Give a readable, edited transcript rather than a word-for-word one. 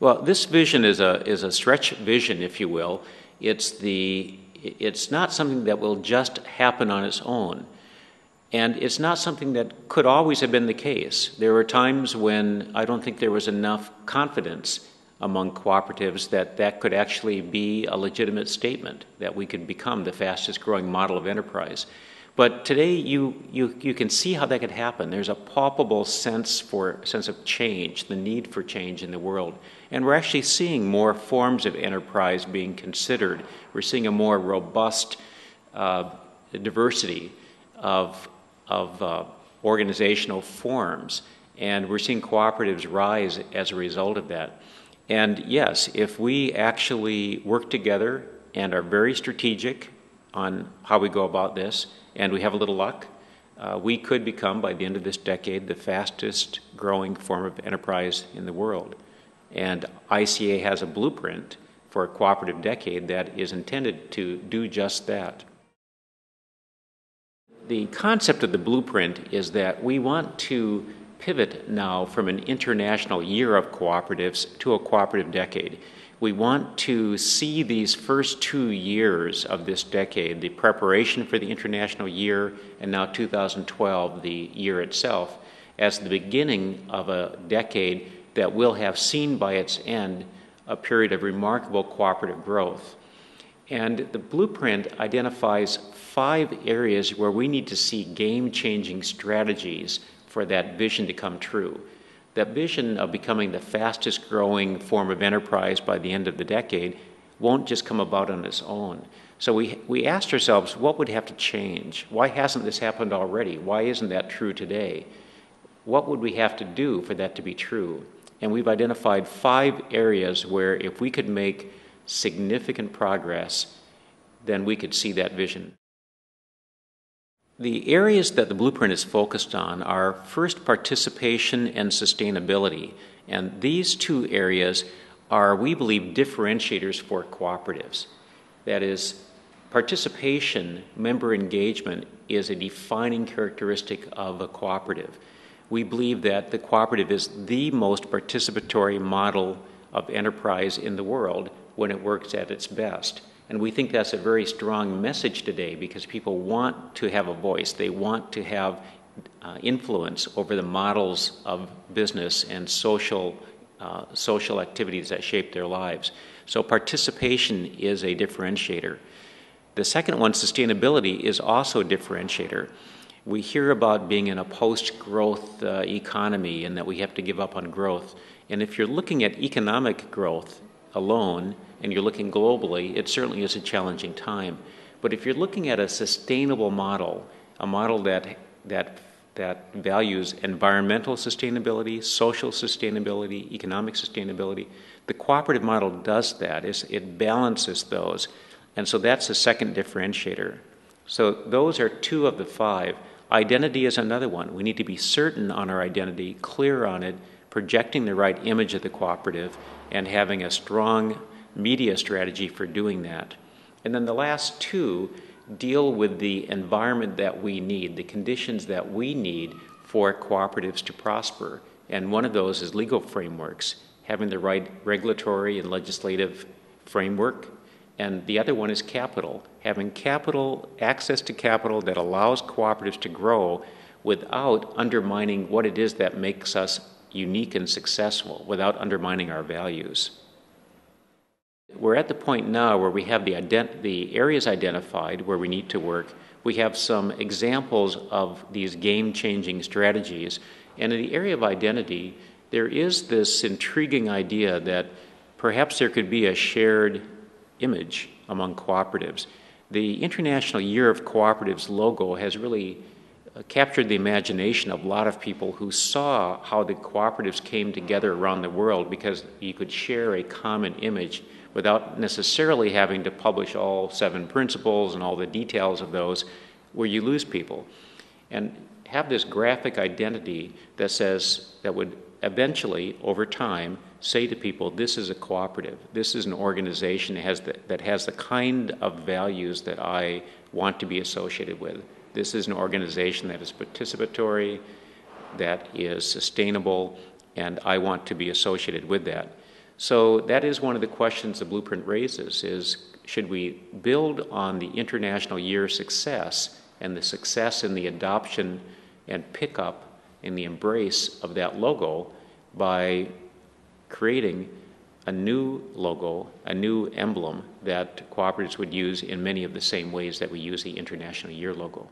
Well, this vision is a stretch vision, if you will. It's not something that will just happen on its own. And it's not something that could always have been the case. There were times when I don't think there was enough confidence among cooperatives that that could actually be a legitimate statement, that we could become the fastest growing model of enterprise. But today you can see how that could happen. There's a palpable sense of change, the need for change in the world. And we're actually seeing more forms of enterprise being considered. We're seeing a more robust diversity of organizational forms. And we're seeing cooperatives rise as a result of that. And yes, if we actually work together and are very strategic on how we go about this, and we have a little luck, we could become, by the end of this decade, the fastest growing form of enterprise in the world. And ICA has a blueprint for a cooperative decade that is intended to do just that. The concept of the blueprint is that we want to pivot now from an international year of cooperatives to a cooperative decade. We want to see these first 2 years of this decade, the preparation for the international year, and now 2012, the year itself, as the beginning of a decade that will have seen by its end a period of remarkable cooperative growth. And the blueprint identifies 5 areas where we need to see game-changing strategies for that vision to come true. That vision of becoming the fastest growing form of enterprise by the end of the decade won't just come about on its own. So we asked ourselves, what would have to change? Why hasn't this happened already? Why isn't that true today? What would we have to do for that to be true? And we've identified 5 areas where if we could make significant progress, then we could see that vision. The areas that the blueprint is focused on are first participation and sustainability. And these 2 areas are, we believe, differentiators for cooperatives. That is, participation, member engagement, is a defining characteristic of a cooperative. We believe that the cooperative is the most participatory model of enterprise in the world when it works at its best. And we think that's a very strong message today because people want to have a voice. They want to have influence over the models of business and social activities that shape their lives. So participation is a differentiator. The second one, sustainability, is also a differentiator. We hear about being in a post-growth economy and that we have to give up on growth. And if you're looking at economic growth alone, and you're looking globally, it certainly is a challenging time. But if you're looking at a sustainable model, a model that values environmental sustainability, social sustainability, economic sustainability, the cooperative model does that. It balances those. And so that's the second differentiator. So those are 2 of the 5. Identity is another one. We need to be certain on our identity, clear on it, projecting the right image of the cooperative, and having a strong media strategy for doing that. And then the last 2 deal with the environment that we need, the conditions that we need for cooperatives to prosper. And one of those is legal frameworks, having the right regulatory and legislative framework. And the other one is capital, having capital, access to capital that allows cooperatives to grow without undermining what it is that makes us unique and successful, without undermining our values. We're at the point now where we have the areas identified where we need to work. We have some examples of these game-changing strategies. And in the area of identity, there is this intriguing idea that perhaps there could be a shared image among cooperatives. The International Year of Cooperatives logo has really captured the imagination of a lot of people who saw how the cooperatives came together around the world because you could share a common image without necessarily having to publish all 7 principles and all the details of those where you lose people. And have this graphic identity that would eventually, over time, say to people, this is a cooperative, this is an organization that has the kind of values that I want to be associated with. This is an organization that is participatory, that is sustainable, and I want to be associated with that. So that is one of the questions the blueprint raises is, should we build on the International Year success and the success in the adoption and pickup and the embrace of that logo by creating a new logo, a new emblem that cooperatives would use in many of the same ways that we use the International Year logo?